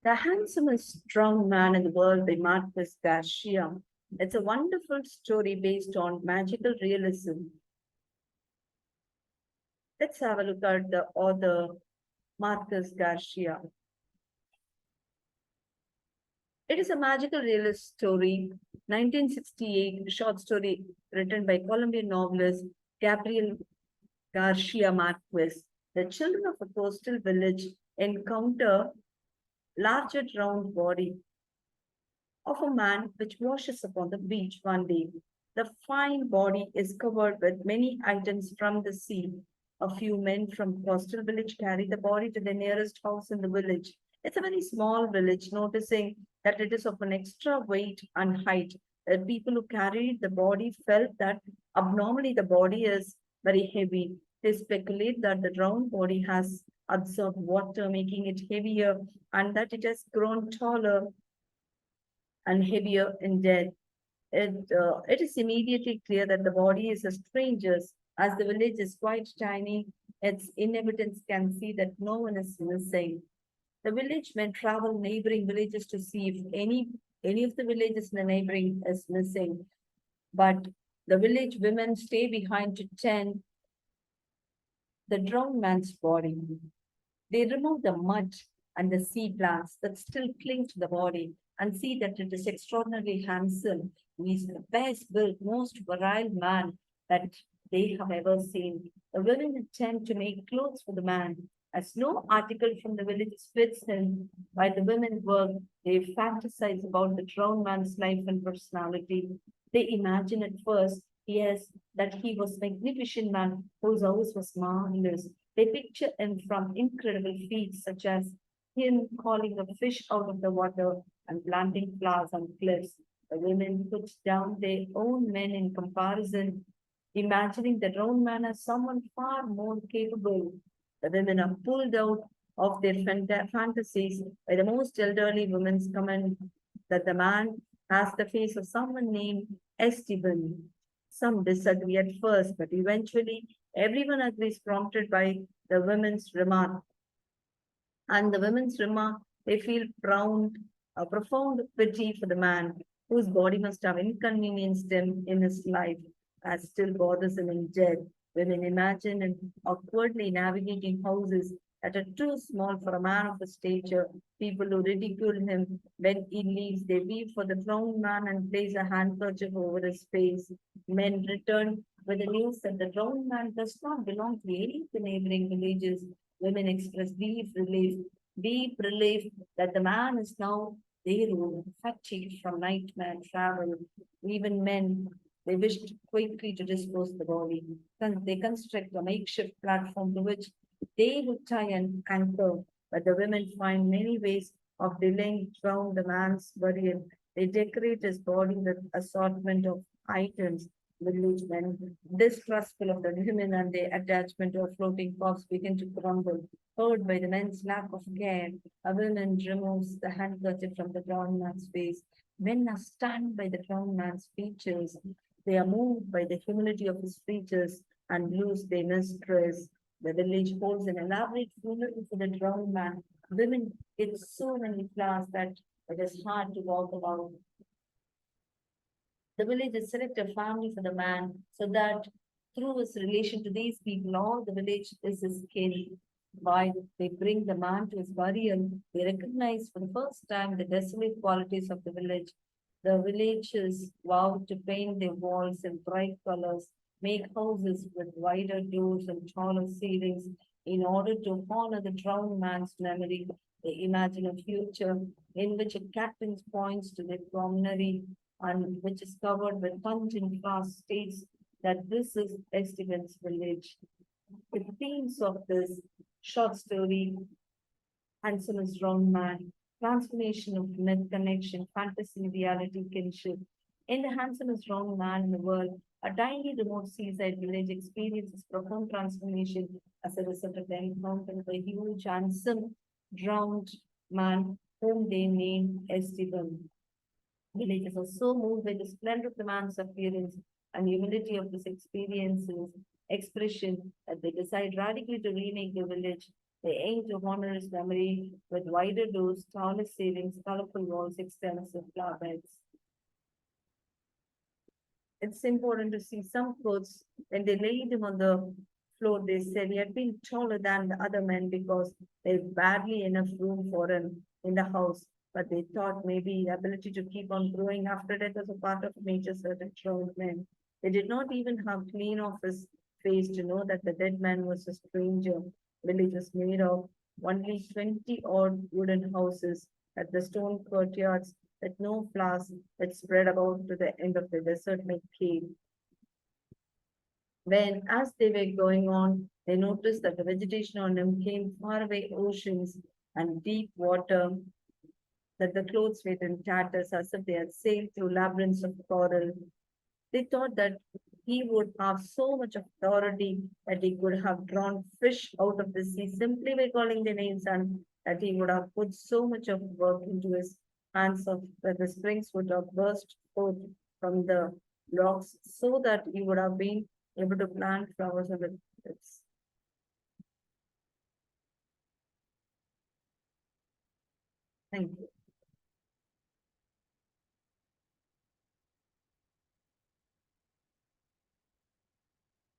The Handsomest Strong Man in the World by Marcus Garcia. It's a wonderful story based on magical realism. Let's have a look at the author, Marcus Garcia. It is a magical realist story, 1968 short story written by Colombian novelist Gabriel Garcia Marquez. The children of a coastal village encounter larger round body of a man which washes upon the beach one day. The fine body is covered with many items from the sea. A few men from coastal village carry the body to the nearest house in the village. It's a very small village, noticing that it is of an extra weight and height. The people who carried the body felt that abnormally the body is very heavy. They speculate that the drowned body has absorbed water, making it heavier, and that it has grown taller and heavier in death. It is immediately clear that the body is a stranger's, as the village is quite tiny. Its inhabitants can see that no one is missing. The village men travel neighboring villages to see if any of the villages in the neighboring is missing. But the village women stay behind to tend the drowned man's body. They remove the mud and the sea plants that still cling to the body and see that it is extraordinarily handsome. He is the best built, most virile man that they have ever seen. The women attempt to make clothes for the man. As no article from the village fits him, while the women work, they fantasize about the drowned man's life and personality. They imagine at first, yes, that he was a magnificent man whose house was marvelous. They picture him from incredible feats such as him calling a fish out of the water and planting flowers on cliffs. The women put down their own men in comparison, imagining the drowned man as someone far more capable. The women are pulled out of their fantasies by the most elderly women's comment that the man has the face of someone named Esteban. Some disagree at first, but eventually everyone agrees, prompted by the women's remark. And the women's remark, they feel a profound pity for the man whose body must have inconvenienced him in his life, as still bothers him in death. Women imagine him awkwardly navigating houses that are too small for a man of his stature. People who ridicule him when he leaves, they weep for the drowned man and place a handkerchief over his face. Men return with the news that the drowned man does not belong to any of the neighboring villages. Women express deep relief that the man is now their own, fatigued from nightmare travel. Even men, they wished quickly to dispose the body. They construct a makeshift platform to which they would tie an anchor, but the women find many ways of delaying drown the man's burial. They decorate his body with assortment of items. Village men, distrustful of the women and their attachment to a floating corpse, begin to crumble. Hurt by the men's lack of care, a woman removes the handkerchief from the drowned man's face. Men are stunned by the drowned man's features. They are moved by the humility of his features and lose their mistress. The village holds an elaborate funeral for the drowned man. Women get so many flowers that it is hard to walk about. The villagers select a family for the man so that through his relation to these people, all the village is his kin. While they bring the man to his burial, they recognize for the first time the desolate qualities of the village. The villagers vow to paint their walls in bright colors, make houses with wider doors and taller ceilings in order to honor the drowned man's memory. They imagine a future in which a captain points to the promontory and which is covered with pungent grass states that this is Esteban's village. The themes of this short story, Handsome is Wrong Man, transformation of myth, connection, fantasy, reality, kinship. In The Handsome is Wrong Man in the World, a tiny remote seaside village experiences profound transformation as a result of the encounter with a huge, handsome, drowned man whom they name Esteban. Villagers are so moved by the splendor of the man's appearance and humility of his experiences, expression, that they decide radically to remake the village. They aim to honor his memory with wider doors, tallest ceilings, colorful walls, extensive flower beds. It's important to see some clothes when they laid him on the floor. They said he had been taller than the other men because there's barely enough room for him in the house. But they thought maybe the ability to keep on growing after death was a part of nature's certain thrown men. They did not even have clean off his face to know that the dead man was a stranger. Village was made of only 20 odd wooden houses at the stone courtyards with no flowers that spread about to the end of the desert like cave. When, as they were going on, they noticed that the vegetation on them came far away oceans and deep water, that the clothes were in tatters as if they had sailed through labyrinths of coral. They thought that he would have so much authority that he could have drawn fish out of the sea simply by calling their names, and that he would have put so much of work into his hands of that the springs would have burst forth from the rocks so that he would have been able to plant flowers on the cliffs. Thank you.